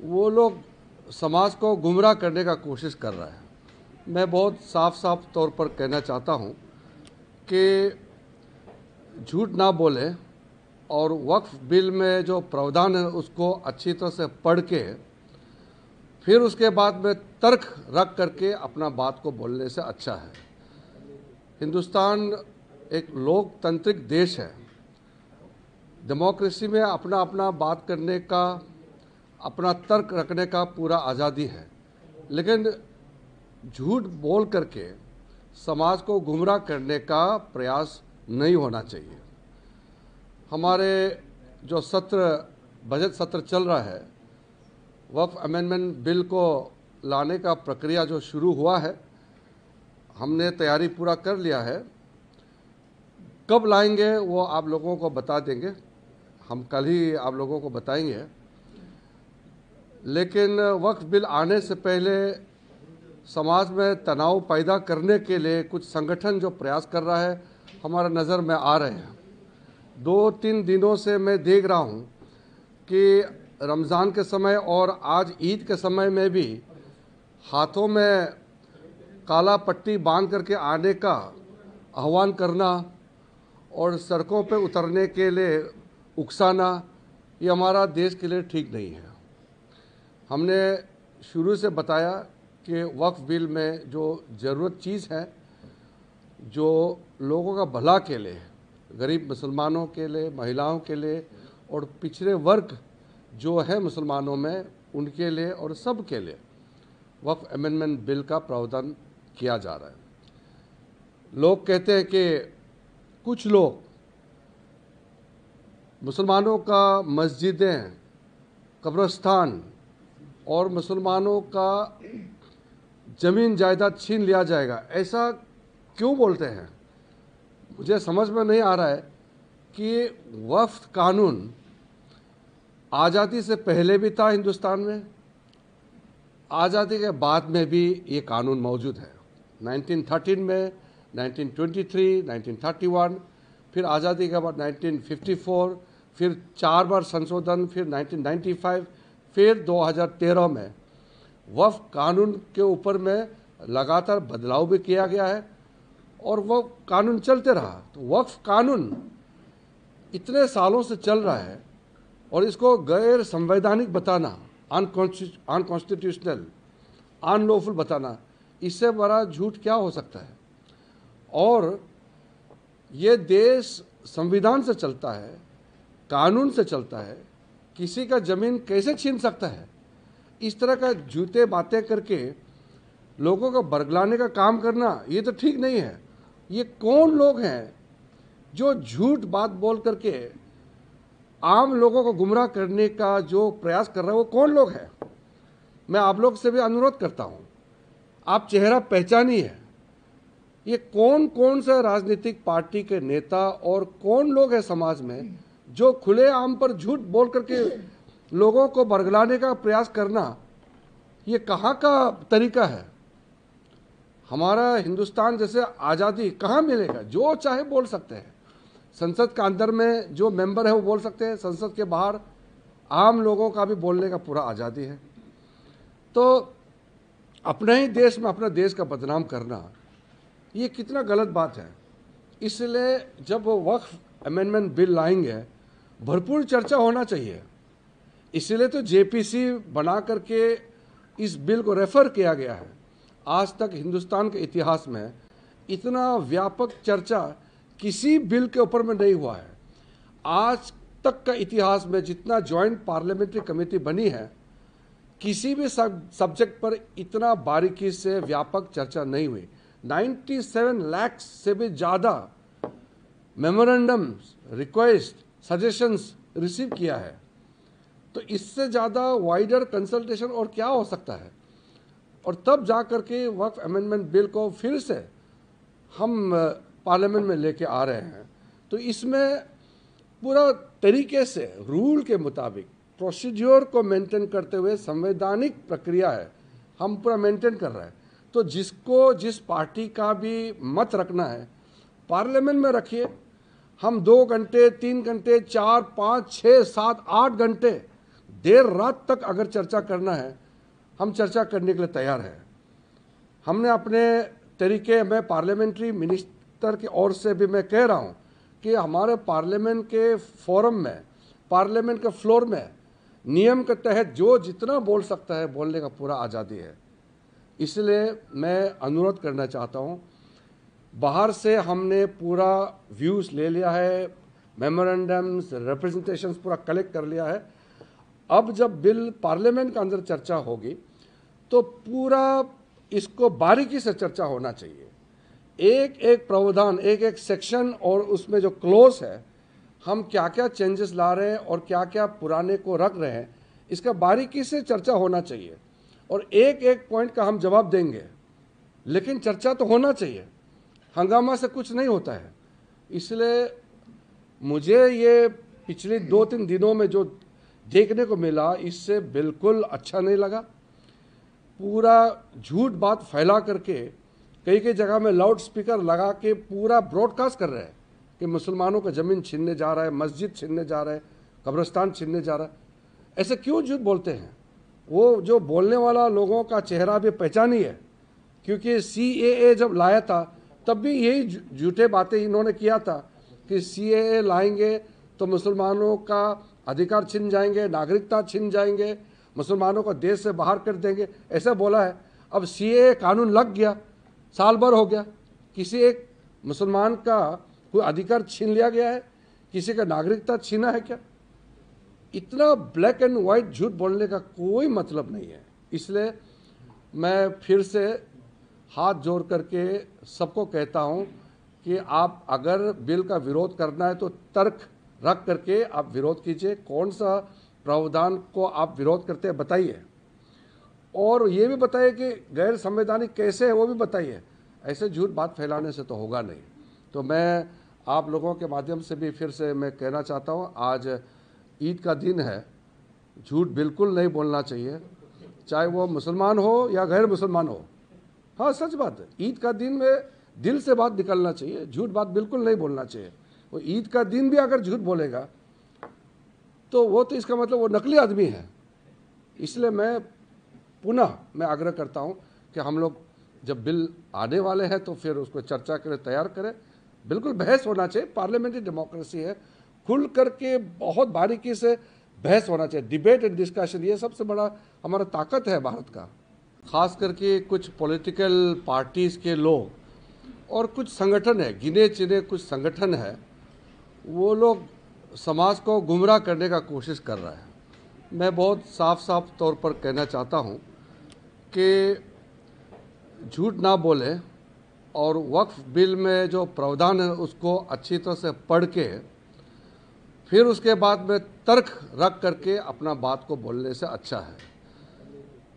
वो लोग समाज को गुमराह करने का कोशिश कर रहा है। मैं बहुत साफ साफ तौर पर कहना चाहता हूँ कि झूठ ना बोले और वक्फ बिल में जो प्रावधान है उसको अच्छी तरह से पढ़ के फिर उसके बाद में तर्क रख करके अपना बात को बोलने से अच्छा है। हिंदुस्तान एक लोकतांत्रिक देश है। डेमोक्रेसी में अपना अपना बात करने का, अपना तर्क रखने का पूरा आज़ादी है, लेकिन झूठ बोल करके समाज को गुमराह करने का प्रयास नहीं होना चाहिए। हमारे जो बजट सत्र चल रहा है, वक्फ अमेंडमेंट बिल को लाने का प्रक्रिया जो शुरू हुआ है, हमने तैयारी पूरा कर लिया है। कब लाएंगे वो आप लोगों को बता देंगे, हम कल ही आप लोगों को बताएंगे। लेकिन वक्फ बिल आने से पहले समाज में तनाव पैदा करने के लिए कुछ संगठन जो प्रयास कर रहा है, हमारा नज़र में आ रहे हैं। 2-3 दिनों से मैं देख रहा हूँ कि रमज़ान के समय और आज ईद के समय में भी हाथों में काला पट्टी बांध करके आने का आह्वान करना और सड़कों पे उतरने के लिए उकसाना, ये हमारा देश के लिए ठीक नहीं है। हमने शुरू से बताया कि वक्फ बिल में जो ज़रूरत चीज़ है, जो लोगों का भला के लिए, गरीब मुसलमानों के लिए, महिलाओं के लिए और पिछड़े वर्ग जो है मुसलमानों में, उनके लिए और सब के लिए वक्फ अमेंडमेंट बिल का प्रावधान किया जा रहा है। लोग कहते हैं कि कुछ लोग मुसलमानों का मस्जिदें, कब्रिस्तान और मुसलमानों का ज़मीन जायदाद छीन लिया जाएगा, ऐसा क्यों बोलते हैं? मुझे समझ में नहीं आ रहा है कि वक्फ कानून आज़ादी से पहले भी था हिंदुस्तान में, आज़ादी के बाद में भी ये कानून मौजूद है। 1913 में, 1923, 1931, फिर आज़ादी के बाद 1954, फिर 4 बार संशोधन, फिर 1995, फिर 2013 में वक्फ कानून के ऊपर में लगातार बदलाव भी किया गया है और वह कानून चलते रहा। तो वक्फ कानून इतने सालों से चल रहा है और इसको गैर संवैधानिक बताना, अनकॉन्स्टिट्यूशनल, अनलॉफुल बताना, इससे बड़ा झूठ क्या हो सकता है? और ये देश संविधान से चलता है, कानून से चलता है, किसी का ज़मीन कैसे छीन सकता है? इस तरह का झूठे बातें करके लोगों को बरगलाने का काम करना, ये तो ठीक नहीं है। ये कौन लोग हैं जो झूठ बात बोल करके आम लोगों को गुमराह करने का जो प्रयास कर रहे हैं? वो कौन लोग हैं? मैं आप लोग से भी अनुरोध करता हूँ, आप चेहरा पहचानिए। ये कौन कौन से राजनीतिक पार्टी के नेता और कौन लोग हैं समाज में जो खुलेआम पर झूठ बोल करके लोगों को बरगलाने का प्रयास करना, ये कहाँ का तरीका है? हमारा हिंदुस्तान जैसे आज़ादी कहाँ मिलेगा? जो चाहे बोल सकते हैं। संसद के अंदर में जो मेंबर है वो बोल सकते हैं, संसद के बाहर आम लोगों का भी बोलने का पूरा आज़ादी है। तो अपने ही देश में अपने देश का बदनाम करना, ये कितना गलत बात है। इसलिए जब वो वक्फ अमेंडमेंट बिल लाएंगे, भरपूर चर्चा होना चाहिए। इसलिए तो जेपीसी बना करके इस बिल को रेफर किया गया है। आज तक हिंदुस्तान के इतिहास में इतना व्यापक चर्चा किसी बिल के ऊपर में नहीं हुआ है। आज तक का इतिहास में जितना जॉइंट पार्लियामेंट्री कमेटी बनी है, किसी भी सब्जेक्ट पर इतना बारीकी से व्यापक चर्चा नहीं हुई। 97 लाख से भी ज़्यादा मेमोरेंडम, रिक्वेस्ट, सजेशंस रिसीव किया है। तो इससे ज़्यादा वाइडर कंसल्टेशन और क्या हो सकता है? और तब जा कर के वक्फ अमेंडमेंट बिल को फिर से हम पार्लियामेंट में लेके आ रहे हैं। तो इसमें पूरा तरीके से रूल के मुताबिक प्रोसीड्योर को मेंटेन करते हुए संवैधानिक प्रक्रिया है, हम पूरा मेंटेन कर रहे हैं। तो जिसको जिस पार्टी का भी मत रखना है पार्लियामेंट में रखिए। हम 2 घंटे, 3 घंटे, 4, 5, 6, 7, 8 घंटे देर रात तक अगर चर्चा करना है, हम चर्चा करने के लिए तैयार हैं। हमने अपने तरीके में पार्लियामेंट्री मिनिस्टर की ओर से भी मैं कह रहा हूं कि हमारे पार्लियामेंट के फोरम में, पार्लियामेंट के फ्लोर में नियम के तहत जो जितना बोल सकता है बोलने का पूरा आज़ादी है। इसलिए मैं अनुरोध करना चाहता हूं, बाहर से हमने पूरा व्यूज़ ले लिया है, मेमोरेंडम्स, रिप्रेजेंटेशंस पूरा कलेक्ट कर लिया है। अब जब बिल पार्लियामेंट के अंदर चर्चा होगी तो पूरा इसको बारीकी से चर्चा होना चाहिए। एक एक प्रावधान, एक एक सेक्शन और उसमें जो क्लोज है, हम क्या क्या चेंजेस ला रहे हैं और क्या क्या पुराने को रख रहे हैं, इसका बारीकी से चर्चा होना चाहिए और एक एक पॉइंट का हम जवाब देंगे। लेकिन चर्चा तो होना चाहिए, हंगामा से कुछ नहीं होता है। इसलिए मुझे ये पिछले 2-3 दिनों में जो देखने को मिला, इससे बिल्कुल अच्छा नहीं लगा। पूरा झूठ बात फैला करके कई कई जगह में लाउड स्पीकर लगा के पूरा ब्रॉडकास्ट कर रहे हैं कि मुसलमानों का ज़मीन छीनने जा रहा है, मस्जिद छीनने जा रहा है, कब्रिस्तान छीनने जा रहा है। ऐसे क्यों झूठ बोलते हैं? वो जो बोलने वाला लोगों का चेहरा भी पहचानी है, क्योंकि CAA जब लाया था तब भी यही झूठे बातें इन्होंने किया था कि CAA लाएंगे तो मुसलमानों का अधिकार छिन जाएंगे, नागरिकता छिन जाएंगे, मुसलमानों को देश से बाहर कर देंगे, ऐसा बोला है। अब CAA कानून लग गया, साल भर हो गया, किसी एक मुसलमान का कोई अधिकार छीन लिया गया है? किसी का नागरिकता छीना है क्या? इतना ब्लैक एंड वाइट झूठ बोलने का कोई मतलब नहीं है। इसलिए मैं फिर से हाथ जोड़ करके सबको कहता हूं कि आप अगर बिल का विरोध करना है तो तर्क रख करके आप विरोध कीजिए। कौन सा प्रावधान को आप विरोध करते हैं बताइए, और ये भी बताइए कि गैर संवैधानिक कैसे है वो भी बताइए। ऐसे झूठ बात फैलाने से तो होगा नहीं। तो मैं आप लोगों के माध्यम से भी फिर से मैं कहना चाहता हूँ, आज ईद का दिन है, झूठ बिल्कुल नहीं बोलना चाहिए, चाहे वो मुसलमान हो या गैर मुसलमान हो। हाँ, सच बात है, ईद का दिन में दिल से बात निकलना चाहिए, झूठ बात बिल्कुल नहीं बोलना चाहिए। वो ईद का दिन भी अगर झूठ बोलेगा तो वो तो इसका मतलब वो नकली आदमी है। इसलिए मैं पुनः आग्रह करता हूं कि हम लोग जब बिल आने वाले हैं तो फिर उसको चर्चा के लिए तैयार करें। बिल्कुल बहस होना चाहिए, पार्लियामेंट्री डेमोक्रेसी है, खुल करके बहुत बारीकी से बहस होना चाहिए, डिबेट एंड डिस्कशन। ये सबसे बड़ा हमारा ताकत है भारत का। खास करके कुछ पॉलिटिकल पार्टीज़ के लोग और कुछ संगठन है, गिने चुने कुछ संगठन है, वो लोग समाज को गुमराह करने का कोशिश कर रहा है। मैं बहुत साफ साफ तौर पर कहना चाहता हूँ कि झूठ ना बोले और वक्फ बिल में जो प्रावधान है उसको अच्छी तरह से पढ़ के फिर उसके बाद में तर्क रख करके अपना बात को बोलने से अच्छा है।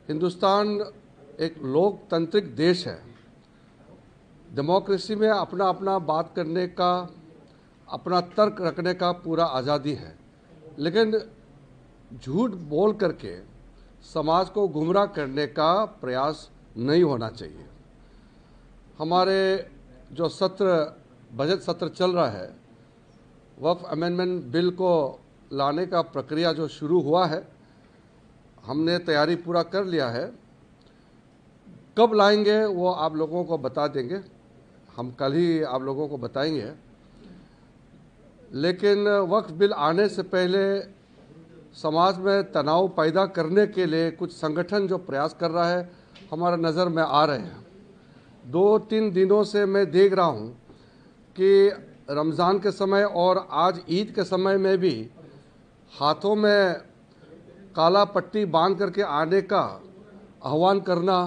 हिंदुस्तान एक लोकतांत्रिक देश है, डेमोक्रेसी में अपना अपना बात करने का, अपना तर्क रखने का पूरा आज़ादी है, लेकिन झूठ बोल करके समाज को गुमराह करने का प्रयास नहीं होना चाहिए। हमारे जो बजट सत्र चल रहा है, वक्फ अमेंडमेंट बिल को लाने का प्रक्रिया जो शुरू हुआ है, हमने तैयारी पूरा कर लिया है। कब लाएंगे वो आप लोगों को बता देंगे, हम कल ही आप लोगों को बताएंगे। लेकिन वक्फ बिल आने से पहले समाज में तनाव पैदा करने के लिए कुछ संगठन जो प्रयास कर रहा है, हमारा नज़र में आ रहे हैं। 2-3 दिनों से मैं देख रहा हूँ कि रमज़ान के समय और आज ईद के समय में भी हाथों में काला पट्टी बांध करके आने का आह्वान करना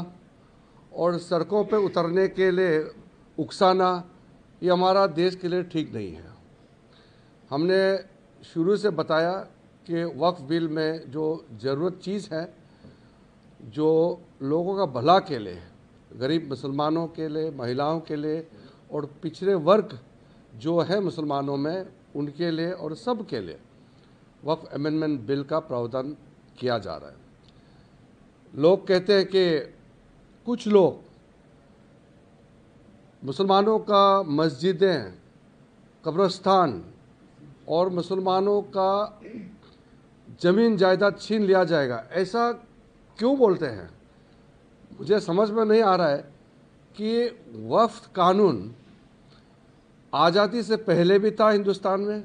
और सड़कों पर उतरने के लिए उकसाना, ये हमारा देश के लिए ठीक नहीं है। हमने शुरू से बताया कि वक्फ बिल में जो ज़रूरत चीज़ है, जो लोगों का भला के लिए, गरीब मुसलमानों के लिए, महिलाओं के लिए और पिछड़े वर्ग जो है मुसलमानों में, उनके लिए और सब के लिए वक्फ अमेंडमेंट बिल का प्रावधान किया जा रहा है। लोग कहते हैं कि कुछ लोग मुसलमानों का मस्जिदें, कब्रिस्तान और मुसलमानों का जमीन जायदाद छीन लिया जाएगा, ऐसा क्यों बोलते हैं? मुझे समझ में नहीं आ रहा है कि वक्फ कानून आज़ादी से पहले भी था हिंदुस्तान में,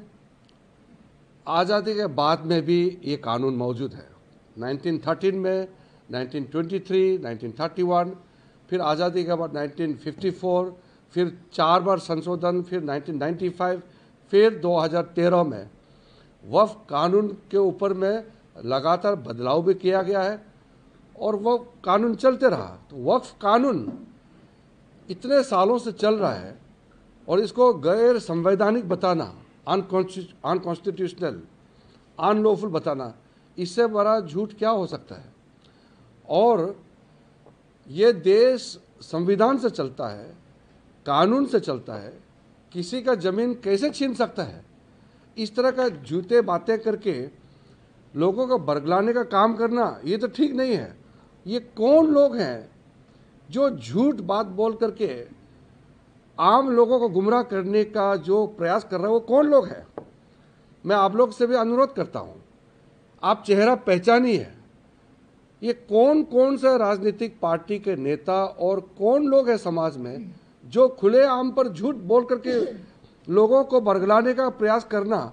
आज़ादी के बाद में भी ये कानून मौजूद है। 1913 में, 1923, 1931, फिर आज़ादी के बाद 1954, फिर 4 बार संशोधन, फिर 1995, फिर 2013 में वक्फ कानून के ऊपर में लगातार बदलाव भी किया गया है और वो कानून चलते रहा। तो वक्फ कानून इतने सालों से चल रहा है और इसको गैर संवैधानिक बताना, अनकॉन्स्टिट्यूशनल, अनलॉफुल बताना, इससे बड़ा झूठ क्या हो सकता है? और ये देश संविधान से चलता है, कानून से चलता है, किसी का ज़मीन कैसे छीन सकता है? इस तरह का झूठे बातें करके लोगों को बरगलाने का काम करना ये तो ठीक नहीं है। ये कौन लोग हैं जो झूठ बात बोल करके आम लोगों को गुमराह करने का जो प्रयास कर रहे हैं? वो कौन लोग हैं? मैं आप लोग से भी अनुरोध करता हूं, आप चेहरा पहचानिए। ये कौन कौन से राजनीतिक पार्टी के नेता और कौन लोग हैं समाज में जो खुले आम पर झूठ बोल करके लोगों को बरगलाने का प्रयास करना,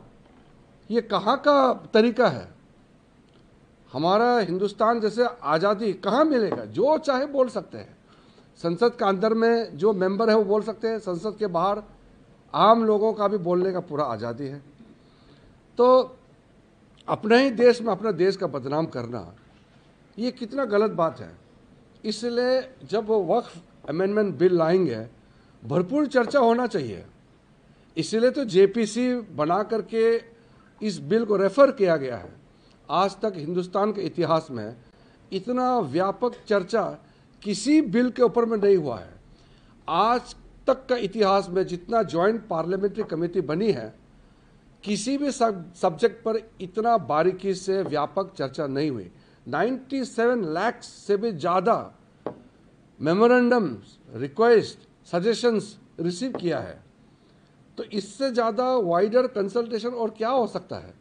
ये कहाँ का तरीका है? हमारा हिंदुस्तान जैसे आज़ादी कहाँ मिलेगा? जो चाहे बोल सकते हैं। संसद के अंदर में जो मेंबर है वो बोल सकते हैं, संसद के बाहर आम लोगों का भी बोलने का पूरा आज़ादी है। तो अपने ही देश में अपना देश का बदनाम करना ये कितना गलत बात है। इसलिए जब वो वक्फ अमेंडमेंट बिल लाएंगे भरपूर चर्चा होना चाहिए। इसलिए तो जेपीसी बना करके इस बिल को रेफर किया गया है। आज तक हिंदुस्तान के इतिहास में इतना व्यापक चर्चा किसी बिल के ऊपर में नहीं हुआ है। आज तक का इतिहास में जितना जॉइंट पार्लियामेंट्री कमेटी बनी है, किसी भी सब्जेक्ट पर इतना बारीकी से व्यापक चर्चा नहीं हुई। 97 लाख से भी ज़्यादा मेमोरेंडम्स, रिक्वेस्ट, सजेशंस रिसीव किया है। तो इससे ज़्यादा वाइडर कंसल्टेशन और क्या हो सकता है?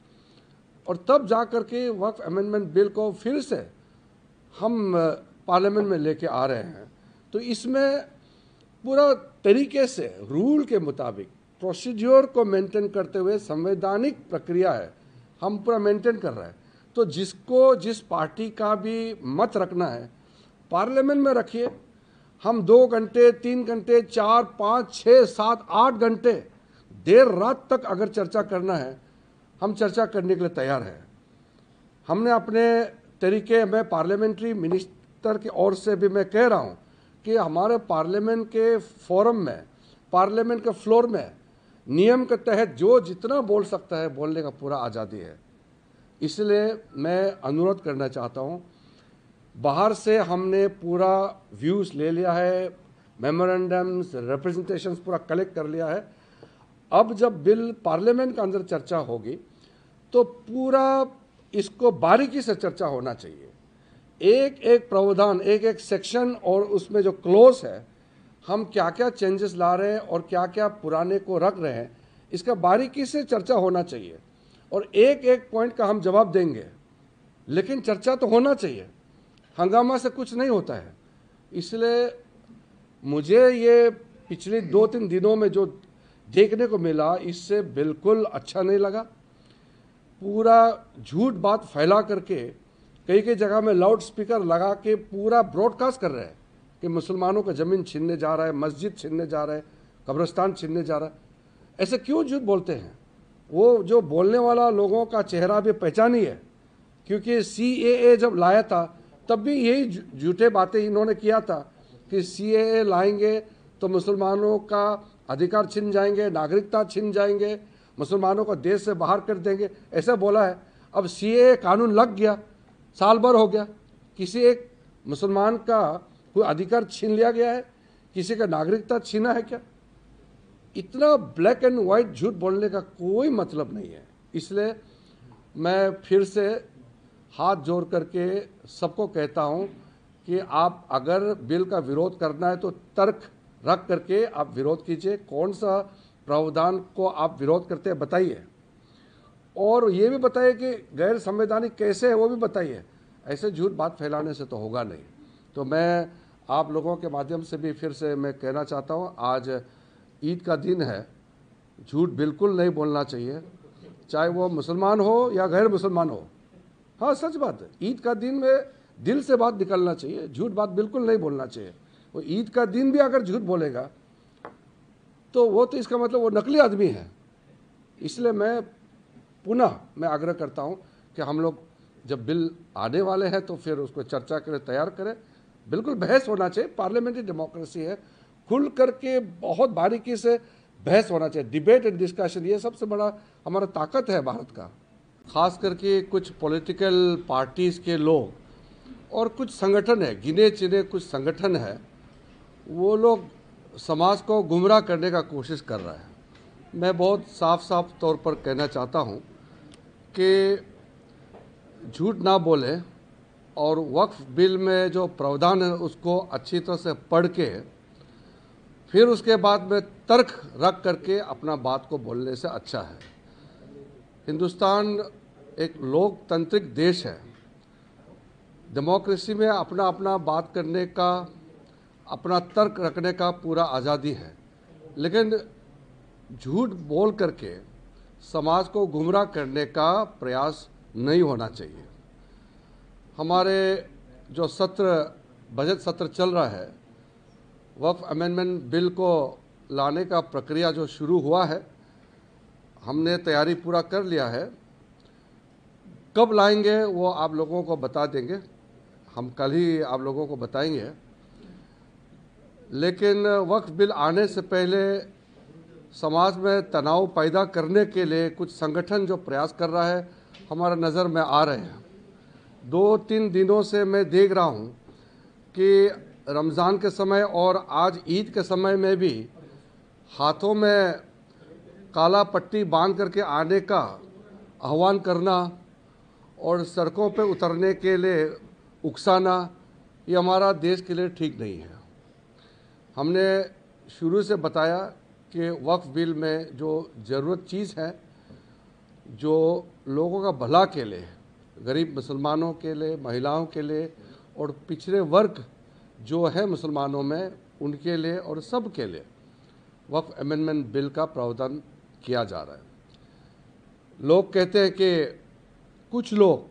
और तब जा कर के वक्फ अमेंडमेंट बिल को फिर से हम पार्लियामेंट में लेके आ रहे हैं। तो इसमें पूरा तरीके से रूल के मुताबिक प्रोसीड्योर को मेंटेन करते हुए संवैधानिक प्रक्रिया है, हम पूरा मेंटेन कर रहे हैं। तो जिसको जिस पार्टी का भी मत रखना है पार्लियामेंट में रखिए। हम 2 घंटे, 3 घंटे, 4, 5, 6, 7, 8 घंटे देर रात तक अगर चर्चा करना है, हम चर्चा करने के लिए तैयार हैं। हमने अपने तरीके में पार्लियामेंट्री मिनिस्टर की ओर से भी मैं कह रहा हूँ कि हमारे पार्लियामेंट के फोरम में, पार्लियामेंट के फ्लोर में नियम के तहत जो जितना बोल सकता है बोलने का पूरा आज़ादी है। इसलिए मैं अनुरोध करना चाहता हूँ, बाहर से हमने पूरा व्यूज़ ले लिया है, मेमोरेंडम्स, रिप्रेजेंटेशंस पूरा कलेक्ट कर लिया है। अब जब बिल पार्लियामेंट के अंदर चर्चा होगी तो पूरा इसको बारीकी से चर्चा होना चाहिए। एक एक प्रावधान, एक एक सेक्शन और उसमें जो क्लोज है, हम क्या क्या चेंजेस ला रहे हैं और क्या क्या पुराने को रख रहे हैं, इसका बारीकी से चर्चा होना चाहिए और एक एक पॉइंट का हम जवाब देंगे। लेकिन चर्चा तो होना चाहिए, हंगामा से कुछ नहीं होता है। इसलिए मुझे ये पिछले 2-3 दिनों में जो देखने को मिला, इससे बिल्कुल अच्छा नहीं लगा। पूरा झूठ बात फैला करके कई कई जगह में लाउड स्पीकर लगा के पूरा ब्रॉडकास्ट कर रहे हैं कि मुसलमानों का ज़मीन छीनने जा रहा है, मस्जिद छीनने जा रहा है, कब्रिस्तान छीनने जा रहा है। ऐसे क्यों झूठ बोलते हैं? वो जो बोलने वाला लोगों का चेहरा भी पहचानी है, क्योंकि CAA जब लाया था तब भी यही झूठे बातें इन्होंने किया था कि CAA लाएंगे तो मुसलमानों का अधिकार छिन जाएंगे, नागरिकता छिन जाएंगे, मुसलमानों को देश से बाहर कर देंगे, ऐसा बोला है। अब CAA कानून लग गया, साल भर हो गया, किसी एक मुसलमान का कोई अधिकार छीन लिया गया है? किसी का नागरिकता छीना है क्या? इतना ब्लैक एंड वाइट झूठ बोलने का कोई मतलब नहीं है। इसलिए मैं फिर से हाथ जोड़ करके सबको कहता हूं कि आप अगर बिल का विरोध करना है तो तर्क रख करके आप विरोध कीजिए। कौन सा प्रावधान को आप विरोध करते हैं बताइए, और ये भी बताइए कि गैर संवैधानिक कैसे है वो भी बताइए। ऐसे झूठ बात फैलाने से तो होगा नहीं। तो मैं आप लोगों के माध्यम से भी फिर से मैं कहना चाहता हूँ, आज ईद का दिन है, झूठ बिल्कुल नहीं बोलना चाहिए, चाहे वो मुसलमान हो या गैर मुसलमान हो। हाँ, सच बात है, ईद का दिन में दिल से बात निकलना चाहिए, झूठ बात बिल्कुल नहीं बोलना चाहिए। वो ईद का दिन भी अगर झूठ बोलेगा तो वो तो इसका मतलब वो नकली आदमी है। इसलिए मैं पुनः आग्रह करता हूँ कि हम लोग जब बिल आने वाले हैं तो फिर उसको चर्चा करें, तैयार करें। बिल्कुल बहस होना चाहिए, पार्लियामेंट्री डेमोक्रेसी है, खुल करके बहुत बारीकी से बहस होना चाहिए, डिबेट एंड डिस्कशन, ये सबसे बड़ा हमारा ताकत है भारत का। खास करके कुछ पॉलिटिकल पार्टीज़ के लोग और कुछ संगठन है, गिने चुने कुछ संगठन है, वो लोग समाज को गुमराह करने का कोशिश कर रहा है। मैं बहुत साफ तौर पर कहना चाहता हूँ कि झूठ ना बोले और वक्फ बिल में जो प्रावधान है उसको अच्छी तरह से पढ़ के फिर उसके बाद में तर्क रख करके अपना बात को बोलने से अच्छा है। हिंदुस्तान एक लोकतांत्रिक देश है, डेमोक्रेसी में अपना अपना बात करने का, अपना तर्क रखने का पूरा आज़ादी है, लेकिन झूठ बोल करके समाज को गुमराह करने का प्रयास नहीं होना चाहिए। हमारे जो बजट सत्र चल रहा है, वक्फ अमेंडमेंट बिल को लाने का प्रक्रिया जो शुरू हुआ है, हमने तैयारी पूरा कर लिया है। कब लाएंगे वो आप लोगों को बता देंगे, हम कल ही आप लोगों को बताएंगे। लेकिन वक्फ बिल आने से पहले समाज में तनाव पैदा करने के लिए कुछ संगठन जो प्रयास कर रहा है हमारा नज़र में आ रहे हैं। 2-3 दिनों से मैं देख रहा हूँ कि रमज़ान के समय और आज ईद के समय में भी हाथों में काला पट्टी बांध करके आने का आह्वान करना और सड़कों पे उतरने के लिए उकसाना, ये हमारा देश के लिए ठीक नहीं है। हमने शुरू से बताया कि वक्फ बिल में जो ज़रूरत चीज़ है, जो लोगों का भला के लिए, गरीब मुसलमानों के लिए, महिलाओं के लिए और पिछड़े वर्ग जो है मुसलमानों में, उनके लिए और सब के लिए वक्फ अमेंडमेंट बिल का प्रावधान किया जा रहा है। लोग कहते हैं कि कुछ लोग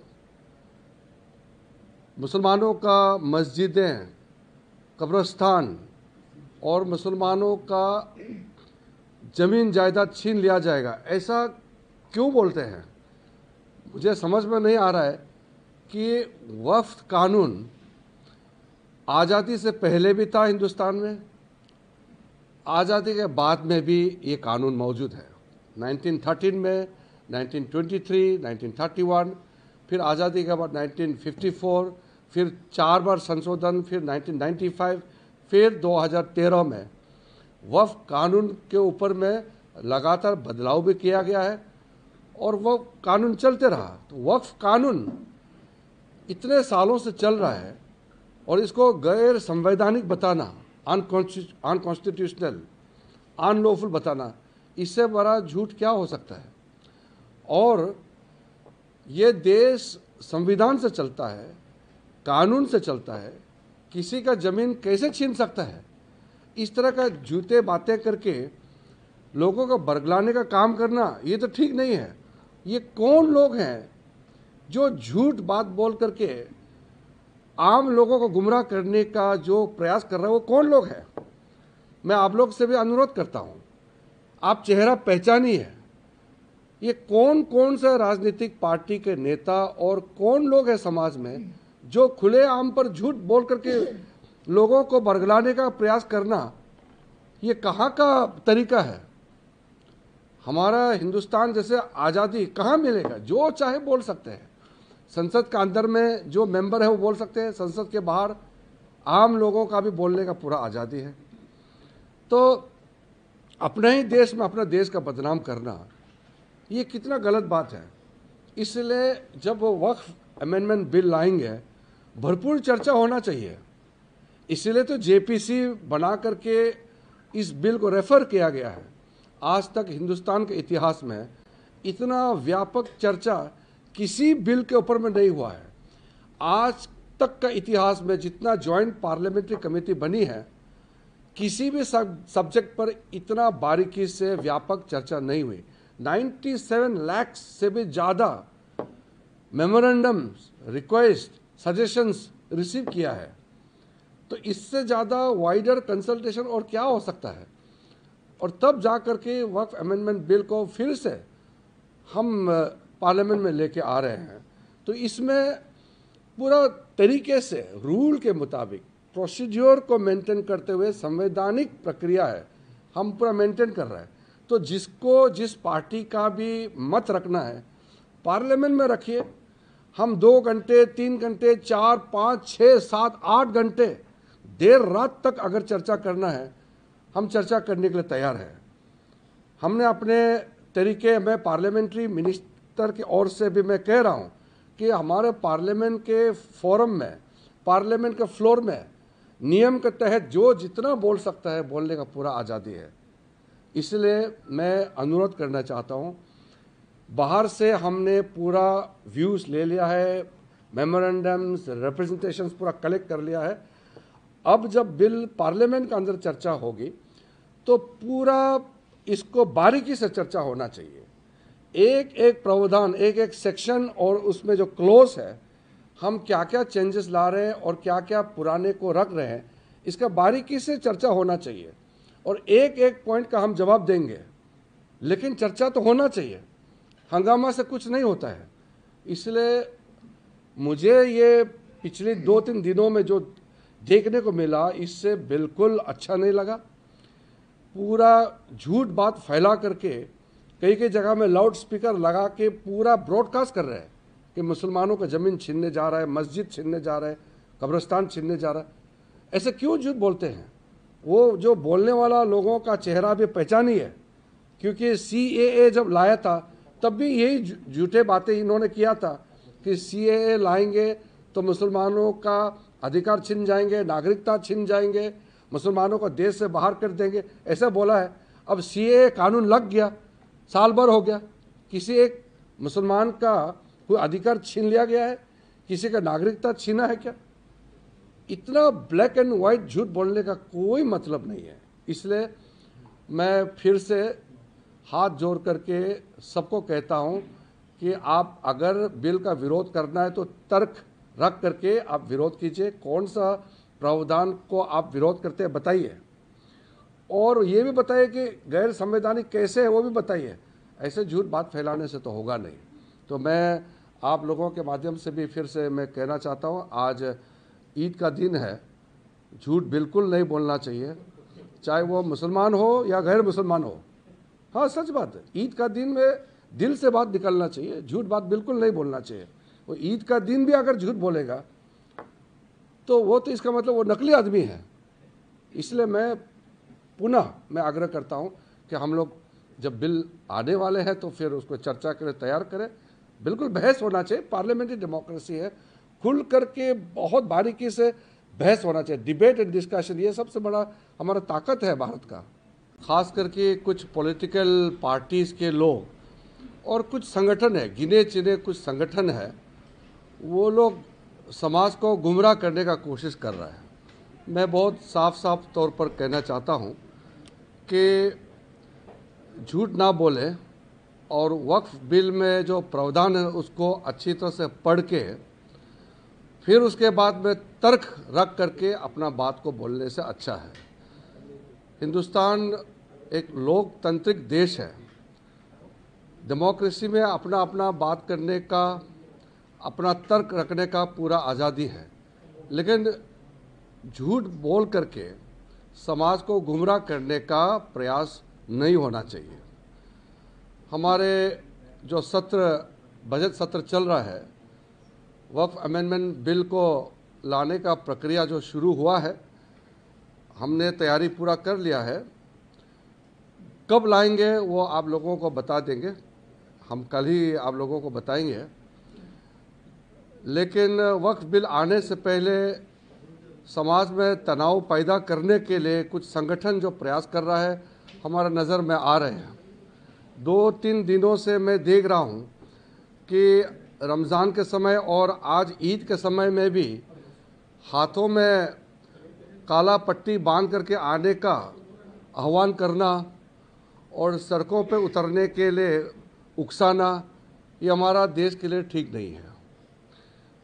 मुसलमानों का मस्जिदें, कब्रिस्तान और मुसलमानों का ज़मीन जायदाद छीन लिया जाएगा, ऐसा क्यों बोलते हैं? मुझे समझ में नहीं आ रहा है कि वक्फ कानून आज़ादी से पहले भी था हिंदुस्तान में, आज़ादी के बाद में भी ये कानून मौजूद है। 1913 में, 1923, 1931, फिर आज़ादी के बाद 1954, फिर 4 बार संशोधन, फिर 1995, फिर 2013 में वक्फ कानून के ऊपर में लगातार बदलाव भी किया गया है और वह कानून चलते रहा। तो वक्फ कानून इतने सालों से चल रहा है और इसको गैर संवैधानिक बताना, अनकॉन्स्टिट्यूशनल, अनलॉफुल बताना, इससे बड़ा झूठ क्या हो सकता है? और ये देश संविधान से चलता है, कानून से चलता है, किसी का ज़मीन कैसे छीन सकता है? इस तरह का झूठे बातें करके लोगों को बरगलाने का काम करना, ये तो ठीक नहीं है। ये कौन लोग हैं जो झूठ बात बोल करके आम लोगों को गुमराह करने का जो प्रयास कर रहे हैं? वो कौन लोग हैं? मैं आप लोग से भी अनुरोध करता हूँ, आप चेहरा पहचानिए। ये कौन कौन सा राजनीतिक पार्टी के नेता और कौन लोग हैं समाज में जो खुलेआम पर झूठ बोल करके लोगों को बरगलाने का प्रयास करना, ये कहाँ का तरीका है? हमारा हिंदुस्तान जैसे आज़ादी कहाँ मिलेगा? जो चाहे बोल सकते हैं। संसद का अंदर में जो मेंबर है वो बोल सकते हैं, संसद के बाहर आम लोगों का भी बोलने का पूरा आज़ादी है। तो अपने ही देश में अपने देश का बदनाम करना, ये कितना गलत बात है। इसलिए जब वो वक्फ अमेंडमेंट बिल लाएंगे, भरपूर चर्चा होना चाहिए। इसलिए तो जेपीसी बना करके इस बिल को रेफर किया गया है। आज तक हिंदुस्तान के इतिहास में इतना व्यापक चर्चा किसी बिल के ऊपर में नहीं हुआ है। आज तक का इतिहास में जितना जॉइंट पार्लियामेंट्री कमेटी बनी है, किसी भी सब्जेक्ट पर इतना बारीकी से व्यापक चर्चा नहीं हुई। 97 लाख से भी ज़्यादा मेमोरेंडम्स, रिक्वेस्ट, सजेशंस रिसीव किया है। तो इससे ज़्यादा वाइडर कंसल्टेशन और क्या हो सकता है। और तब जा कर के वक्फ अमेंडमेंट बिल को फिर से हम पार्लियामेंट में लेके आ रहे हैं। तो इसमें पूरा तरीके से रूल के मुताबिक प्रोसीड्योर को मेंटेन करते हुए संवैधानिक प्रक्रिया है, हम पूरा मेंटेन कर रहे हैं। तो जिसको जिस पार्टी का भी मत रखना है पार्लियामेंट में रखिए। हम 2 घंटे, 3 घंटे, 4, 5, 6, 7, 8 घंटे देर रात तक अगर चर्चा करना है, हम चर्चा करने के लिए तैयार हैं। हमने अपने तरीके में पार्लियामेंट्री मिनिस्टर की ओर से भी मैं कह रहा हूं कि हमारे पार्लियामेंट के फोरम में, पार्लियामेंट के फ्लोर में नियम के तहत जो जितना बोल सकता है बोलने का पूरा आज़ादी है। इसलिए मैं अनुरोध करना चाहता हूं, बाहर से हमने पूरा व्यूज़ ले लिया है, मेमोरेंडम्स, रिप्रेजेंटेशंस पूरा कलेक्ट कर लिया है। अब जब बिल पार्लियामेंट के अंदर चर्चा होगी तो पूरा इसको बारीकी से चर्चा होना चाहिए। एक एक प्रावधान, एक एक सेक्शन और उसमें जो क्लोज है, हम क्या क्या चेंजेस ला रहे हैं और क्या क्या पुराने को रख रहे हैं, इसका बारीकी से चर्चा होना चाहिए। और एक एक पॉइंट का हम जवाब देंगे, लेकिन चर्चा तो होना चाहिए। हंगामा से कुछ नहीं होता है। इसलिए मुझे ये पिछले 2-3 दिनों में जो देखने को मिला, इससे बिल्कुल अच्छा नहीं लगा। पूरा झूठ बात फैला करके कई कई जगह में लाउड स्पीकर लगा के पूरा ब्रॉडकास्ट कर रहे हैं कि मुसलमानों का ज़मीन छीनने जा रहा है, मस्जिद छीनने जा रहा है, कब्रिस्तान छीनने जा रहा है। ऐसे क्यों झूठ बोलते हैं? वो जो बोलने वाला लोगों का चेहरा भी पहचानी है, क्योंकि CAA जब लाया था तब भी यही झूठे बातें इन्होंने किया था कि CAA लाएंगे तो मुसलमानों का अधिकार छिन जाएंगे, नागरिकता छिन जाएंगे, मुसलमानों को देश से बाहर कर देंगे, ऐसा बोला है। अब CAA कानून लग गया, साल भर हो गया, किसी एक मुसलमान का कोई अधिकार छीन लिया गया है? किसी का नागरिकता छीना है क्या? इतना ब्लैक एंड वाइट झूठ बोलने का कोई मतलब नहीं है। इसलिए मैं फिर से हाथ जोड़ करके सबको कहता हूं कि आप अगर बिल का विरोध करना है तो तर्क रख करके आप विरोध कीजिए। कौन सा प्रावधान को आप विरोध करते हैं बताइए, और ये भी बताइए कि गैर संवैधानिक कैसे है वो भी बताइए। ऐसे झूठ बात फैलाने से तो होगा नहीं। तो मैं आप लोगों के माध्यम से भी फिर से मैं कहना चाहता हूँ, आज ईद का दिन है, झूठ बिल्कुल नहीं बोलना चाहिए, चाहे वो मुसलमान हो या गैर मुसलमान हो। हाँ, सच बात है, ईद का दिन में दिल से बात निकलना चाहिए, झूठ बात बिल्कुल नहीं बोलना चाहिए। वो ईद का दिन भी अगर झूठ बोलेगा तो वो तो इसका मतलब वो नकली आदमी है। इसलिए मैं पुनः आग्रह करता हूं कि हम लोग जब बिल आने वाले हैं तो फिर उसको चर्चा के लिए तैयार करें। बिल्कुल बहस होना चाहिए, पार्लियामेंट्री डेमोक्रेसी है, खुल करके बहुत बारीकी से बहस होना चाहिए, डिबेट एंड डिस्कशन। ये सबसे बड़ा हमारा ताकत है भारत का। खास करके कुछ पॉलिटिकल पार्टीज़ के लोग और कुछ संगठन है, गिने चुने कुछ संगठन है, वो लोग समाज को गुमराह करने का कोशिश कर रहा है। मैं बहुत साफ साफ तौर पर कहना चाहता हूँ कि झूठ ना बोले और वक्फ बिल में जो प्रावधान है उसको अच्छी तरह से पढ़ के फिर उसके बाद में तर्क रख करके अपना बात को बोलने से अच्छा है। हिंदुस्तान एक लोकतांत्रिक देश है, डेमोक्रेसी में अपना अपना बात करने का, अपना तर्क रखने का पूरा आज़ादी है, लेकिन झूठ बोल करके समाज को गुमराह करने का प्रयास नहीं होना चाहिए। हमारे जो बजट सत्र चल रहा है, वक्फ अमेंडमेंट बिल को लाने का प्रक्रिया जो शुरू हुआ है, हमने तैयारी पूरा कर लिया है। कब लाएंगे वो आप लोगों को बता देंगे, हम कल ही आप लोगों को बताएंगे। लेकिन वक्फ बिल आने से पहले समाज में तनाव पैदा करने के लिए कुछ संगठन जो प्रयास कर रहा है, हमारा नज़र में आ रहे हैं। 2-3 दिनों से मैं देख रहा हूँ कि रमज़ान के समय और आज ईद के समय में भी हाथों में काला पट्टी बांध करके आने का आह्वान करना और सड़कों पर उतरने के लिए उकसाना, ये हमारा देश के लिए ठीक नहीं है।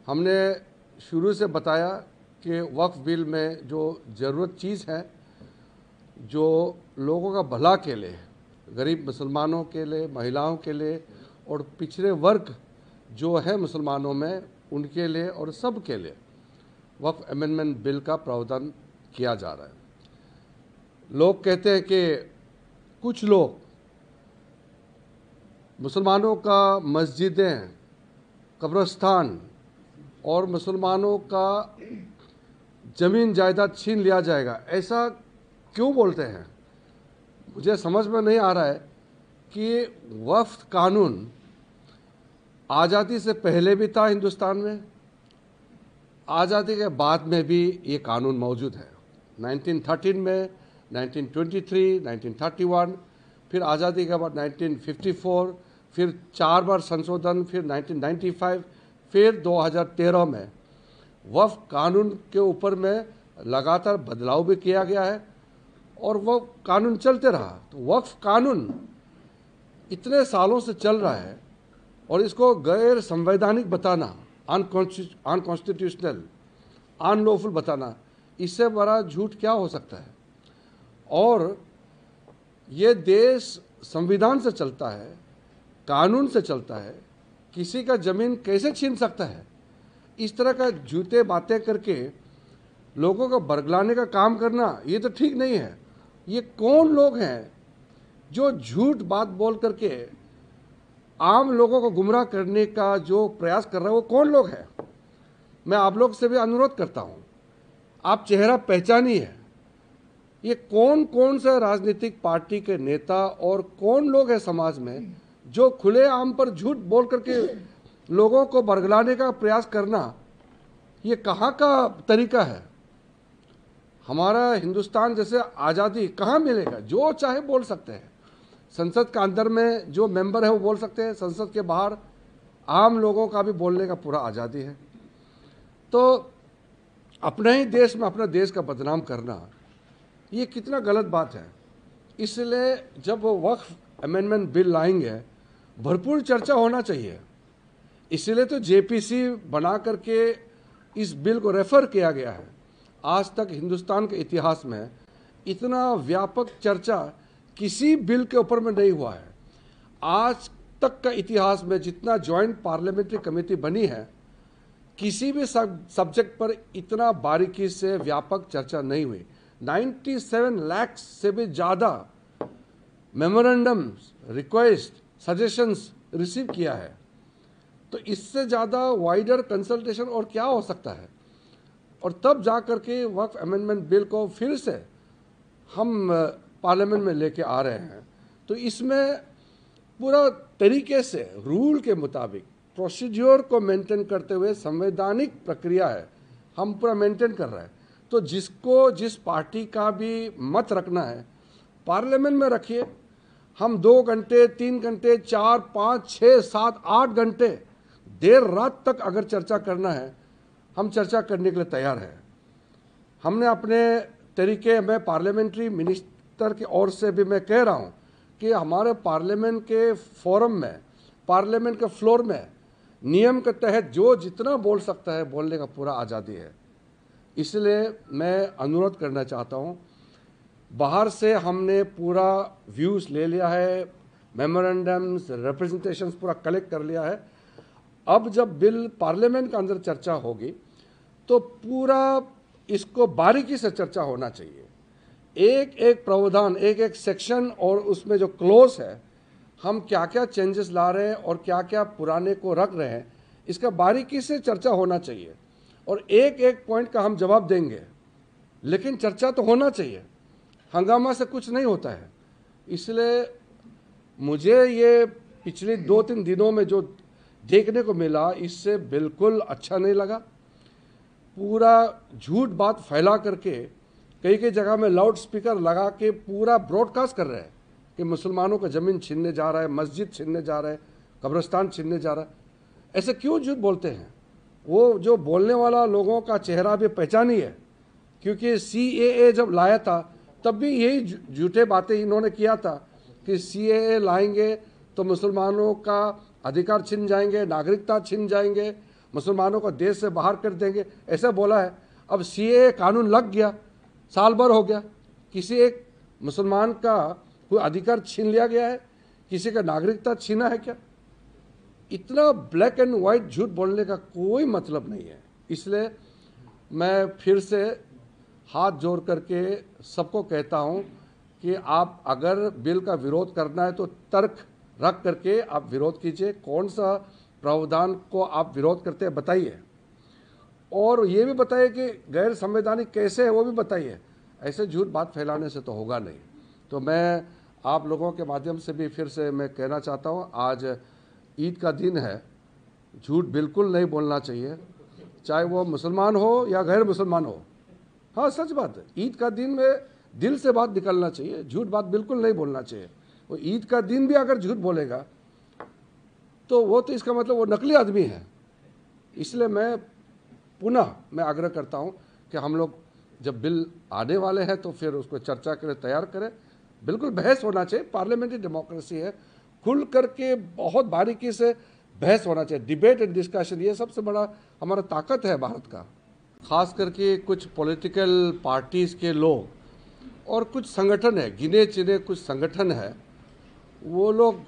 हमने शुरू से बताया कि वक्फ बिल में जो ज़रूरत चीज़ है, जो लोगों का भला के लिए, गरीब मुसलमानों के लिए, महिलाओं के लिए और पिछड़े वर्ग जो है मुसलमानों में, उनके लिए और सब के लिए वक्फ अमेंडमेंट बिल का प्रावधान किया जा रहा है। लोग कहते हैं कि कुछ लोग मुसलमानों का मस्जिदें, कब्रिस्तान और मुसलमानों का ज़मीन जायदाद छीन लिया जाएगा, ऐसा क्यों बोलते हैं? मुझे समझ में नहीं आ रहा है कि वक्फ कानून आज़ादी से पहले भी था हिंदुस्तान में, आज़ादी के बाद में भी ये कानून मौजूद है। 1913 में, 1923, 1931, फिर आज़ादी के बाद 1954, फिर 4 बार संशोधन, फिर 1995, फिर 2013 में वक्फ कानून के ऊपर में लगातार बदलाव भी किया गया है और वो कानून चलते रहा। तो वक्फ कानून इतने सालों से चल रहा है और इसको गैर संवैधानिक बताना, अनकॉन्स्टिट्यूशनल, अनलॉफुल बताना, इससे बड़ा झूठ क्या हो सकता है? और ये देश संविधान से चलता है, कानून से चलता है, किसी का ज़मीन कैसे छीन सकता है? इस तरह का झूठे बातें करके लोगों को बरगलाने का काम करना, ये तो ठीक नहीं है। ये कौन लोग हैं जो झूठ बात बोल करके आम लोगों को गुमराह करने का जो प्रयास कर रहे हैं? वो कौन लोग हैं? मैं आप लोग से भी अनुरोध करता हूं, आप चेहरा पहचानिए। ये कौन कौन से राजनीतिक पार्टी के नेता और कौन लोग हैं समाज में जो खुले आम पर झूठ बोल करके लोगों को बरगलाने का प्रयास करना, ये कहाँ का तरीका है? हमारा हिंदुस्तान जैसे आज़ादी कहाँ मिलेगा? जो चाहे बोल सकते हैं। संसद के अंदर में जो मेंबर है वो बोल सकते हैं, संसद के बाहर आम लोगों का भी बोलने का पूरा आज़ादी है। तो अपने ही देश में अपना देश का बदनाम करना, ये कितना गलत बात है। इसलिए जब वो वक्फ अमेंडमेंट बिल लाएंगे, भरपूर चर्चा होना चाहिए। इसलिए तो जेपीसी बना करके इस बिल को रेफर किया गया है। आज तक हिंदुस्तान के इतिहास में इतना व्यापक चर्चा किसी बिल के ऊपर में नहीं हुआ है। आज तक का इतिहास में जितना जॉइंट पार्लियामेंट्री कमेटी बनी है, किसी भी सब्जेक्ट पर इतना बारीकी से व्यापक चर्चा नहीं हुई। 97 लाख से भी ज़्यादा मेमोरेंडम्स, रिक्वेस्ट, सजेशंस रिसीव किया है। तो इससे ज़्यादा वाइडर कंसल्टेशन और क्या हो सकता है? और तब जा कर के वक्फ अमेंडमेंट बिल को फिर से हम पार्लियामेंट में लेके आ रहे हैं। तो इसमें पूरा तरीके से रूल के मुताबिक प्रोसीड्योर को मेंटेन करते हुए संवैधानिक प्रक्रिया है, हम पूरा मेंटेन कर रहे हैं। तो जिसको जिस पार्टी का भी मत रखना है, पार्लियामेंट में रखिए। हम 2 घंटे, 3 घंटे, 4, 5, 6, 7, 8 घंटे देर रात तक अगर चर्चा करना है, हम चर्चा करने के लिए तैयार हैं। हमने अपने तरीके में पार्लियामेंट्री मिनिस्टर की ओर से भी मैं कह रहा हूं कि हमारे पार्लियामेंट के फोरम में, पार्लियामेंट के फ्लोर में नियम के तहत जो जितना बोल सकता है बोलने का पूरा आज़ादी है। इसलिए मैं अनुरोध करना चाहता हूं, बाहर से हमने पूरा व्यूज़ ले लिया है, मेमोरेंडम्स, रिप्रेजेंटेशंस पूरा कलेक्ट कर लिया है। अब जब बिल पार्लियामेंट के अंदर चर्चा होगी तो पूरा इसको बारीकी से चर्चा होना चाहिए। एक एक प्रावधान, एक एक सेक्शन और उसमें जो क्लोज है, हम क्या क्या चेंजेस ला रहे हैं और क्या क्या पुराने को रख रहे हैं, इसका बारीकी से चर्चा होना चाहिए और एक एक पॉइंट का हम जवाब देंगे। लेकिन चर्चा तो होना चाहिए, हंगामा से कुछ नहीं होता है। इसलिए मुझे ये पिछले 2-3 दिनों में जो देखने को मिला, इससे बिल्कुल अच्छा नहीं लगा। पूरा झूठ बात फैला करके कई कई जगह में लाउड स्पीकर लगा के पूरा ब्रॉडकास्ट कर रहे हैं कि मुसलमानों का ज़मीन छीनने जा रहा है, मस्जिद छीनने जा रहा है, कब्रिस्तान छीनने जा रहा है। ऐसे क्यों झूठ बोलते हैं? वो जो बोलने वाला लोगों का चेहरा भी पहचानी है, क्योंकि CAA जब लाया था तब भी यही झूठे बातें इन्होंने किया था कि CAA लाएंगे तो मुसलमानों का अधिकार छिन जाएंगे, नागरिकता छिन जाएंगे, मुसलमानों को देश से बाहर कर देंगे, ऐसा बोला है। अब CAA कानून लग गया, साल भर हो गया, किसी एक मुसलमान का कोई अधिकार छीन लिया गया है? किसी का नागरिकता छीना है क्या? इतना ब्लैक एंड वाइट झूठ बोलने का कोई मतलब नहीं है। इसलिए मैं फिर से हाथ जोड़ करके सबको कहता हूं कि आप अगर बिल का विरोध करना है तो तर्क रख करके आप विरोध कीजिए। कौन सा प्रावधान को आप विरोध करते हैं बताइए, और ये भी बताइए कि गैर संवैधानिक कैसे है वो भी बताइए। ऐसे झूठ बात फैलाने से तो होगा नहीं। तो मैं आप लोगों के माध्यम से भी फिर से मैं कहना चाहता हूँ, आज ईद का दिन है, झूठ बिल्कुल नहीं बोलना चाहिए, चाहे वो मुसलमान हो या गैर मुसलमान हो। हाँ, सच बात है, ईद का दिन में दिल से बात निकलना चाहिए, झूठ बात बिल्कुल नहीं बोलना चाहिए। वो ईद का दिन भी अगर झूठ बोलेगा तो वो तो इसका मतलब वो नकली आदमी है। इसलिए मैं पुनः आग्रह करता हूँ कि हम लोग जब बिल आने वाले हैं तो फिर उसको चर्चा करें, तैयार करें। बिल्कुल बहस होना चाहिए, पार्लियामेंट्री डेमोक्रेसी है, खुल करके बहुत बारीकी से बहस होना चाहिए, डिबेट एंड डिस्कशन। ये सबसे बड़ा हमारा ताकत है भारत का। खास करके कुछ पॉलिटिकल पार्टीज़ के लोग और कुछ संगठन है, गिने चुने कुछ संगठन है, वो लोग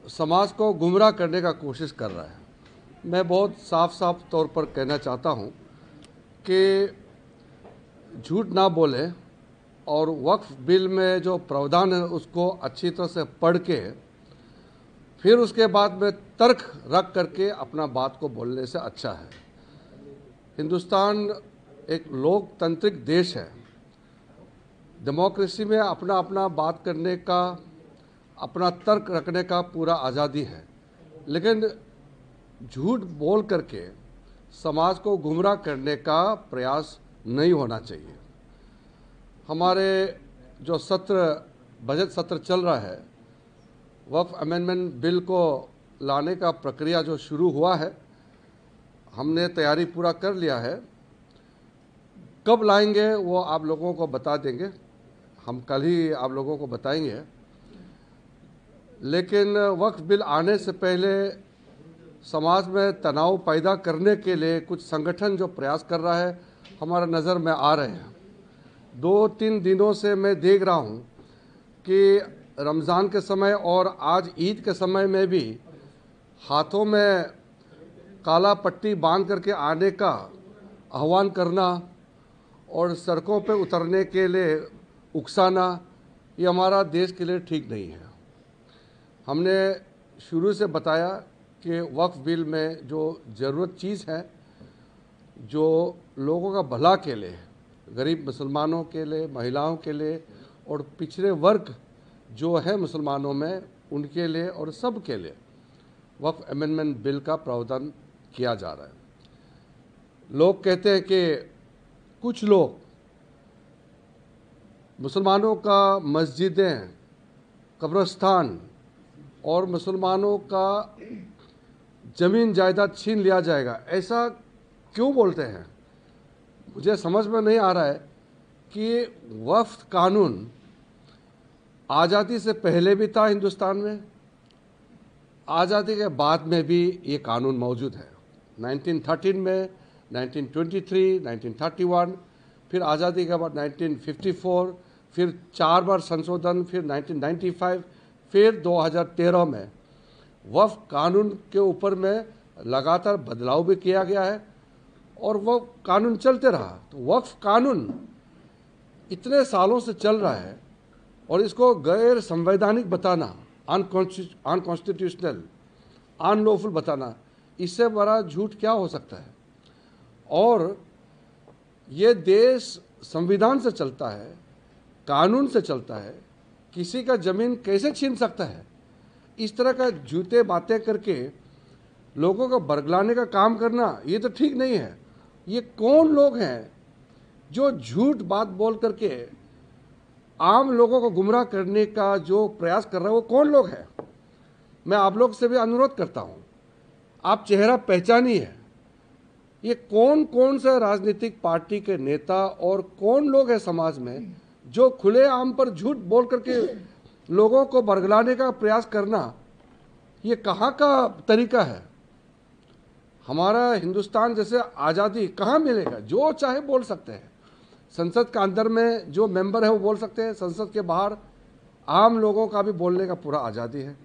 समाज को गुमराह करने का कोशिश कर रहा है। मैं बहुत साफ तौर पर कहना चाहता हूँ कि झूठ ना बोले और वक्फ बिल में जो प्रावधान है उसको अच्छी तरह से पढ़ के फिर उसके बाद में तर्क रख करके अपना बात को बोलने से अच्छा है। हिंदुस्तान एक लोकतांत्रिक देश है, डेमोक्रेसी में अपना अपना बात करने का, अपना तर्क रखने का पूरा आज़ादी है, लेकिन झूठ बोल करके समाज को गुमराह करने का प्रयास नहीं होना चाहिए। हमारे जो बजट सत्र चल रहा है, वक्फ अमेंडमेंट बिल को लाने का प्रक्रिया जो शुरू हुआ है, हमने तैयारी पूरा कर लिया है। कब लाएंगे वो आप लोगों को बता देंगे, हम कल ही आप लोगों को बताएंगे। लेकिन वक्फ बिल आने से पहले समाज में तनाव पैदा करने के लिए कुछ संगठन जो प्रयास कर रहा है हमारा नज़र में आ रहे हैं। 2-3 दिनों से मैं देख रहा हूँ कि रमज़ान के समय और आज ईद के समय में भी हाथों में काला पट्टी बांध करके आने का आह्वान करना और सड़कों पे उतरने के लिए उकसाना, ये हमारा देश के लिए ठीक नहीं है। हमने शुरू से बताया कि वक्फ बिल में जो ज़रूरत चीज़ है, जो लोगों का भला के लिए, गरीब मुसलमानों के लिए, महिलाओं के लिए और पिछड़े वर्ग जो है मुसलमानों में, उनके लिए और सब के लिए वक्फ अमेंडमेंट बिल का प्रावधान किया जा रहा है। लोग कहते हैं कि कुछ लोग मुसलमानों का मस्जिदें, कब्रिस्तान और मुसलमानों का ज़मीन जायदाद छीन लिया जाएगा, ऐसा क्यों बोलते हैं? मुझे समझ में नहीं आ रहा है कि वक्फ कानून आज़ादी से पहले भी था हिंदुस्तान में, आज़ादी के बाद में भी ये कानून मौजूद है। 1913 में, 1923, 1931, फिर आज़ादी के बाद 1954, फिर 4 बार संशोधन, फिर 1995, फिर 2013 में वक्फ कानून के ऊपर में लगातार बदलाव भी किया गया है और वह कानून चलते रहा। तो वक्फ कानून इतने सालों से चल रहा है और इसको गैर संवैधानिक बताना, अनकॉन्स्टिट्यूशनल, अनलॉफुल बताना, इससे बड़ा झूठ क्या हो सकता है? और ये देश संविधान से चलता है, कानून से चलता है, किसी का ज़मीन कैसे छीन सकता है? इस तरह का झूठे बातें करके लोगों को बरगलाने का काम करना, ये तो ठीक नहीं है। ये कौन लोग हैं जो झूठ बात बोल करके आम लोगों को गुमराह करने का जो प्रयास कर रहा है वो कौन लोग हैं? मैं आप लोग से भी अनुरोध करता हूं, आप चेहरा पहचानिए। ये कौन कौन सा राजनीतिक पार्टी के नेता और कौन लोग हैं समाज में जो खुलेआम पर झूठ बोल करके लोगों को बरगलाने का प्रयास करना, ये कहाँ का तरीका है? हमारा हिंदुस्तान जैसे आज़ादी कहाँ मिलेगा? जो चाहे बोल सकते हैं। संसद के अंदर में जो मेंबर है वो बोल सकते हैं, संसद के बाहर आम लोगों का भी बोलने का पूरा आज़ादी है।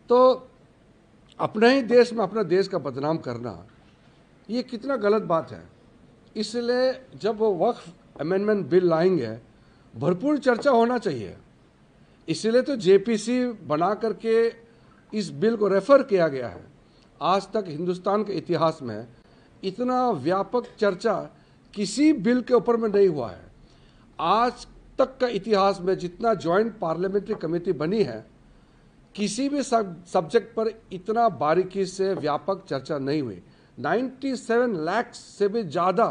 तो अपने ही देश में अपने देश का बदनाम करना, ये कितना गलत बात है। इसलिए जब वो वक्फ अमेंडमेंट बिल लाएंगे, भरपूर चर्चा होना चाहिए। इसलिए तो जेपीसी बना करके इस बिल को रेफर किया गया है। आज तक हिंदुस्तान के इतिहास में इतना व्यापक चर्चा किसी बिल के ऊपर में नहीं हुआ है। आज तक का इतिहास में जितना जॉइंट पार्लियामेंट्री कमेटी बनी है, किसी भी सब्जेक्ट पर इतना बारीकी से व्यापक चर्चा नहीं हुई। 97 लाख से भी ज़्यादा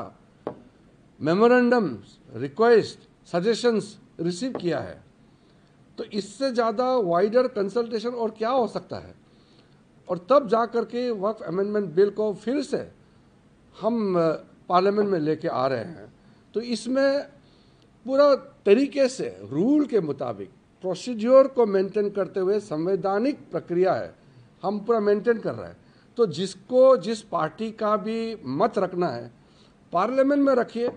मेमोरेंडम्स, रिक्वेस्ट, सजेशंस रिसीव किया है। तो इससे ज़्यादा वाइडर कंसल्टेशन और क्या हो सकता है? और तब जा कर के वक्फ अमेंडमेंट बिल को फिर से हम पार्लियामेंट में लेके आ रहे हैं। तो इसमें पूरा तरीके से रूल के मुताबिक प्रोसीड्योर को मेंटेन करते हुए संवैधानिक प्रक्रिया है, हम पूरा मेंटेन कर रहे हैं। तो जिसको जिस पार्टी का भी मत रखना है पार्लियामेंट में रखिए।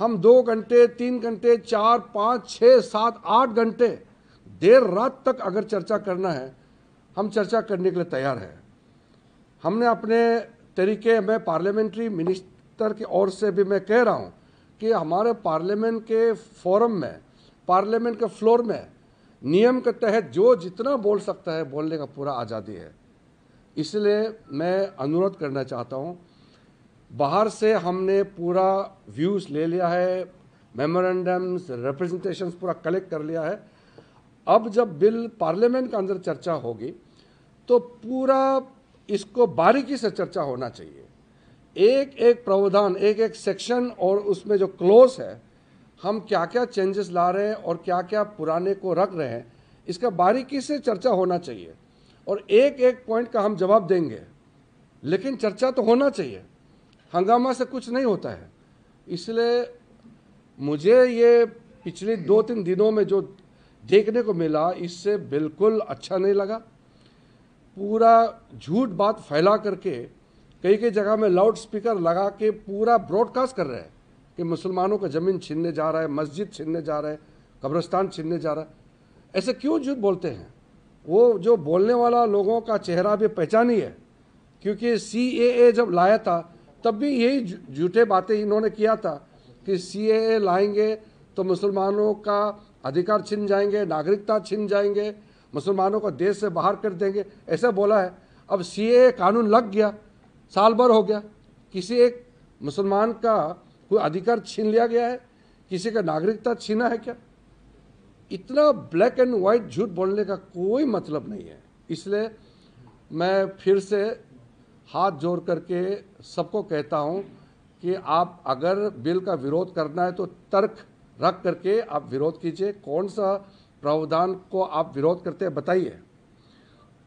हम 2 घंटे, 3 घंटे, 4, 5, 6, 7, 8 घंटे देर रात तक अगर चर्चा करना है, हम चर्चा करने के लिए तैयार हैं। हमने अपने तरीके में पार्लियामेंट्री मिनिस्टर की ओर से भी मैं कह रहा हूं कि हमारे पार्लियामेंट के फोरम में, पार्लियामेंट के फ्लोर में नियम के तहत जो जितना बोल सकता है बोलने का पूरा आज़ादी है। इसलिए मैं अनुरोध करना चाहता हूं, बाहर से हमने पूरा व्यूज़ ले लिया है, मेमोरेंडम्स, रिप्रेजेंटेशंस पूरा कलेक्ट कर लिया है। अब जब बिल पार्लियामेंट के अंदर चर्चा होगी तो पूरा इसको बारीकी से चर्चा होना चाहिए। एक एक प्रावधान, एक एक सेक्शन और उसमें जो क्लोज है, हम क्या क्या चेंजेस ला रहे हैं और क्या क्या पुराने को रख रहे हैं, इसका बारीकी से चर्चा होना चाहिए। और एक एक पॉइंट का हम जवाब देंगे, लेकिन चर्चा तो होना चाहिए। हंगामा से कुछ नहीं होता है। इसलिए मुझे ये पिछले 2-3 दिनों में जो देखने को मिला, इससे बिल्कुल अच्छा नहीं लगा। पूरा झूठ बात फैला करके कई कई जगह में लाउड स्पीकर लगा के पूरा ब्रॉडकास्ट कर रहे हैं कि मुसलमानों का ज़मीन छीनने जा रहा है, मस्जिद छीनने जा रहा है, कब्रिस्तान छीनने जा रहा है। ऐसे क्यों झूठ बोलते हैं? वो जो बोलने वाला लोगों का चेहरा भी पहचानी है, क्योंकि CAA जब लाया था तब भी यही झूठे बातें इन्होंने किया था कि CAA लाएंगे तो मुसलमानों का अधिकार छिन जाएंगे, नागरिकता छिन जाएंगे, मुसलमानों को देश से बाहर कर देंगे, ऐसा बोला है। अब CAA कानून लग गया, साल भर हो गया, किसी एक मुसलमान का कोई अधिकार छीन लिया गया है? किसी का नागरिकता छीना है क्या? इतना ब्लैक एंड वाइट झूठ बोलने का कोई मतलब नहीं है। इसलिए मैं फिर से हाथ जोड़ करके सबको कहता हूं कि आप अगर बिल का विरोध करना है तो तर्क रख करके आप विरोध कीजिए। कौन सा प्रावधान को आप विरोध करते हैं बताइए,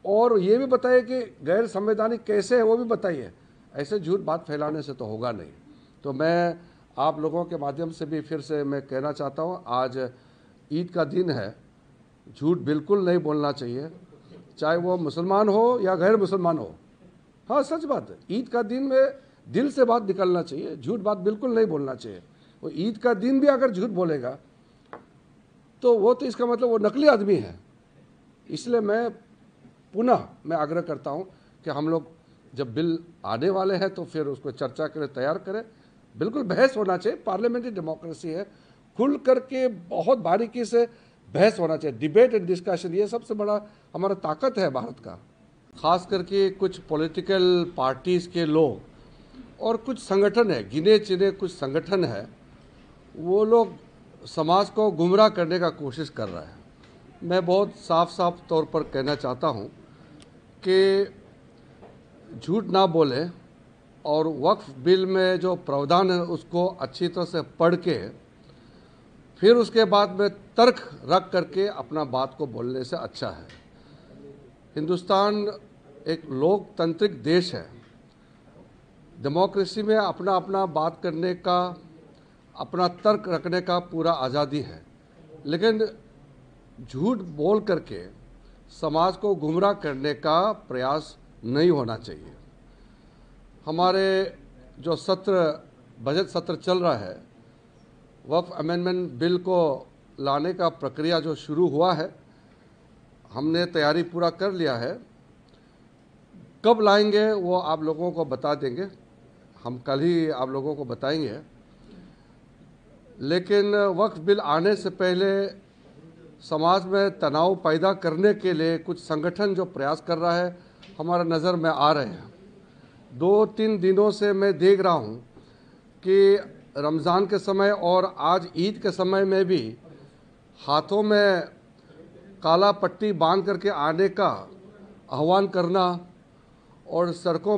और ये भी बताइए कि गैर संवैधानिक कैसे है वो भी बताइए। ऐसे झूठ बात फैलाने से तो होगा नहीं। तो मैं आप लोगों के माध्यम से भी फिर से मैं कहना चाहता हूँ, आज ईद का दिन है, झूठ बिल्कुल नहीं बोलना चाहिए, चाहे वो मुसलमान हो या गैर मुसलमान हो। हाँ, सच बात है, ईद का दिन में दिल से बात निकलना चाहिए, झूठ बात बिल्कुल नहीं बोलना चाहिए। वो ईद का दिन भी अगर झूठ बोलेगा तो वो तो इसका मतलब वो नकली आदमी है। इसलिए मैं पुनः आग्रह करता हूँ कि हम लोग जब बिल आने वाले हैं तो फिर उसको चर्चा के लिए तैयार करें। बिल्कुल बहस होना चाहिए, पार्लियामेंट्री डेमोक्रेसी है, खुल करके बहुत बारीकी से बहस होना चाहिए। डिबेट एंड डिस्कशन, ये सबसे बड़ा हमारा ताकत है भारत का। खास करके कुछ पॉलिटिकल पार्टीज़ के लोग और कुछ संगठन है, गिने चुने कुछ संगठन है, वो लोग समाज को गुमराह करने का कोशिश कर रहा है। मैं बहुत साफ साफ तौर पर कहना चाहता हूँ कि झूठ ना बोले और वक्फ बिल में जो प्रावधान है उसको अच्छी तरह से पढ़ के फिर उसके बाद में तर्क रख करके अपना बात को बोलने से अच्छा है। हिंदुस्तान एक लोकतांत्रिक देश है। डेमोक्रेसी में अपना अपना बात करने का, अपना तर्क रखने का पूरा आज़ादी है, लेकिन झूठ बोल करके समाज को गुमराह करने का प्रयास नहीं होना चाहिए। हमारे जो बजट सत्र चल रहा है, वक्फ अमेंडमेंट बिल को लाने का प्रक्रिया जो शुरू हुआ है, हमने तैयारी पूरा कर लिया है। कब लाएंगे वो आप लोगों को बता देंगे, हम कल ही आप लोगों को बताएंगे। लेकिन वक्फ बिल आने से पहले समाज में तनाव पैदा करने के लिए कुछ संगठन जो प्रयास कर रहा है, हमारा नज़र में आ रहे हैं। 2-3 दिनों से मैं देख रहा हूँ कि रमज़ान के समय और आज ईद के समय में भी हाथों में काला पट्टी बांध करके आने का आह्वान करना और सड़कों